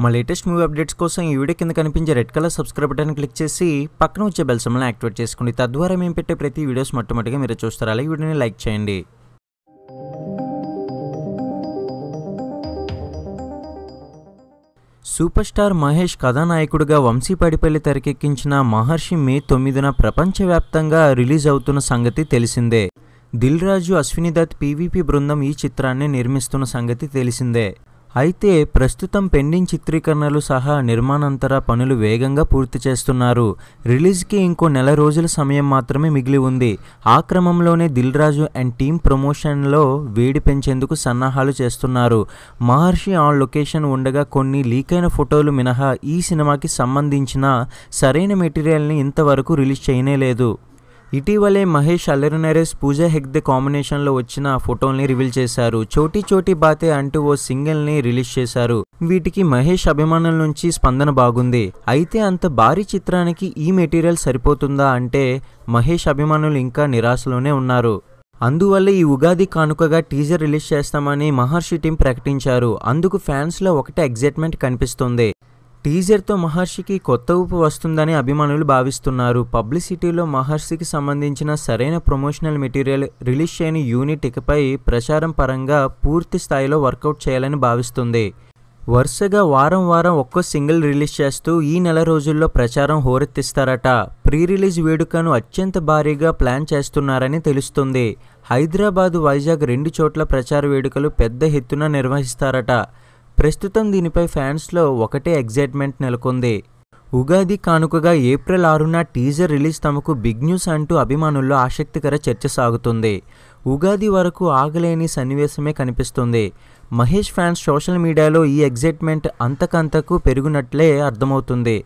మా latest movie updates కోసం ఈ వీడియో కింద కనిపించే red colour subscribe button click చేసి పక్కన వచ్చే బెల్ సింబల్ని యాక్టివేట్ చేసుకోండి. తద్వారా మేము పెట్టే ప్రతి వీడియోస్ మొట్టమొదటిగా మీరు చూస్తారు. అలాగే వీడియోని లైక్ చేయండి. సూపర్ స్టార్ మహేష్ కథానాయకుడిగా వంశీ పడిపల్లి తెరకెక్కించిన మహర్షి మే 9న ప్రపంచవ్యాప్తంగా రిలీజ్ అవుతున్న సంగతి తెలిసిందే. దిల్ రాజు, అశ్విని దత్, పీవీపీ బృందం ఈ చిత్రాన్ని నిర్మిస్తున్న సంగతి తెలిసిందే. అయితే ప్రస్తుతం పెండింగ్ చిత్రీకరణలు సహా నిర్మాణాంతర పనులు వేగంగా పూర్తి చేస్తున్నారు. రిలీజ్కి ఇంకో నెల రోజుల సమయం మాత్రమే మిగిలి ఉంది. ఆ క్రమంలోనే దిల్ రాజు అండ్ టీమ్ ప్రమోషన్లో వేడి పెంచేందుకు సన్నాహాలు చేస్తున్నారు. మహర్షి ఆన్ లొకేషన్ ఉండగా కొన్ని లీకైన ఫోటోలు మినహా ఈ సినిమాకి సంబంధించిన సరైన మెటీరియల్ని ఇంతవరకు రిలీజ్ చేయనేలేదు. ఇటీవలే మహేష్, అల్లరి నరేష్, పూజా హెగ్డే కాంబినేషన్లో వచ్చిన ఫోటోల్ని రివీల్ చేశారు. చోటీ చోటీ బాతే అంటూ ఓ సింగిల్ని రిలీజ్ చేశారు. వీటికి మహేష్ అభిమానుల నుంచి స్పందన బాగుంది. అయితే అంత భారీ చిత్రానికి ఈ మెటీరియల్ సరిపోతుందా అంటే మహేష్ అభిమానులు ఇంకా నిరాశలోనే ఉన్నారు. అందువల్ల ఈ ఉగాది కానుకగా టీజర్ రిలీజ్ చేస్తామని మహర్షి టీం ప్రకటించారు. అందుకు ఫ్యాన్స్లో ఒకటే ఎగ్జైట్మెంట్ కనిపిస్తుంది. టీజర్తో మహర్షికి కొత్త ఊపు వస్తుందని అభిమానులు భావిస్తున్నారు. పబ్లిసిటీలో మహర్షికి సంబంధించిన సరైన ప్రమోషనల్ మెటీరియల్ రిలీజ్ చేయని యూనిట్ ఇకపై ప్రచారం పరంగా పూర్తి స్థాయిలో వర్కౌట్ చేయాలని భావిస్తుంది. వరుసగా వారం ఒక్కో సింగిల్ రిలీజ్ చేస్తూ ఈ నెల రోజుల్లో ప్రచారం హోరెత్తిస్తారట. ప్రీ రిలీజ్ వేడుకను అత్యంత భారీగా ప్లాన్ చేస్తున్నారని తెలుస్తుంది. హైదరాబాద్, వైజాగ్ 2 చోట్ల ప్రచార వేడుకలు పెద్ద ఎత్తున నిర్వహిస్తారట. ప్రస్తుతం దీనిపై ఫ్యాన్స్లో ఒకటే ఎగ్జైట్మెంట్ నెలకొంది. ఉగాది కానుకగా ఏప్రిల్ 6న టీజర్ రిలీజ్ తమకు బిగ్ న్యూస్ అంటూ అభిమానుల్లో ఆసక్తికర చర్చ సాగుతుంది. ఉగాది వరకు ఆగలేని సన్నివేశమే కనిపిస్తుంది. మహేష్ ఫ్యాన్స్ సోషల్ మీడియాలో ఈ ఎగ్జైట్మెంట్ అంతకంతకు పెరుగునట్లే అర్థమవుతుంది.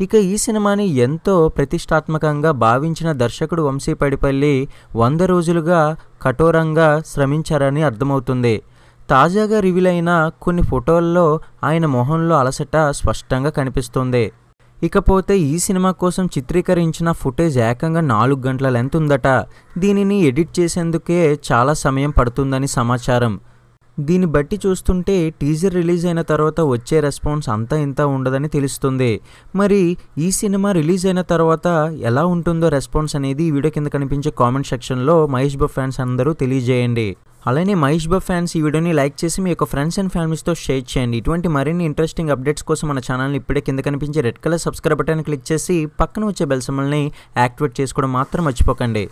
ఇక ఈ సినిమాని ఎంతో ప్రతిష్టాత్మకంగా భావించిన దర్శకుడు వంశీ పడిపల్లి 100 రోజులుగా కఠోరంగా శ్రమించారని అర్థమవుతుంది. తాజాగా రివీల్ అయిన కొన్ని ఫోటోల్లో ఆయన మొహంలో అలసట స్పష్టంగా కనిపిస్తుంది. ఇకపోతే ఈ సినిమా కోసం చిత్రీకరించిన ఫుటేజ్ ఏకంగా 4 గంటల లెంత్ ఉందట. దీనిని ఎడిట్ చేసేందుకే చాలా సమయం పడుతుందని సమాచారం. దీన్ని బట్టి చూస్తుంటే టీజర్ రిలీజ్ అయిన తర్వాత వచ్చే రెస్పాన్స్ అంతా ఇంత ఉండదని తెలుస్తుంది. మరి ఈ సినిమా రిలీజ్ అయిన తర్వాత ఎలా ఉంటుందో రెస్పాన్స్ అనేది ఈ వీడియో కింద కనిపించే కామెంట్ సెక్షన్లో మహేష్ బాబు ఫ్యాన్స్ అందరూ తెలియజేయండి. అలానే మహేష్ బాబు ఫ్యాన్స్ ఈ వీడియోని లైక్ చేసి మీ యొక్క ఫ్రెండ్స్ అండ్ ఫ్యామిలీస్తో షేర్ చేయండి. ఇటువంటి మరిన్ని ఇంట్రెస్టింగ్ అప్డేట్స్ కోసం మన ఛానల్ని ఇప్పుడే కింద కనిపించే red colour subscribe button click చేసి పక్కన వచ్చే బెల్ సింబల్ని యాక్టివేట్ చేసుకోవడం మాత్రం మర్చిపోకండి.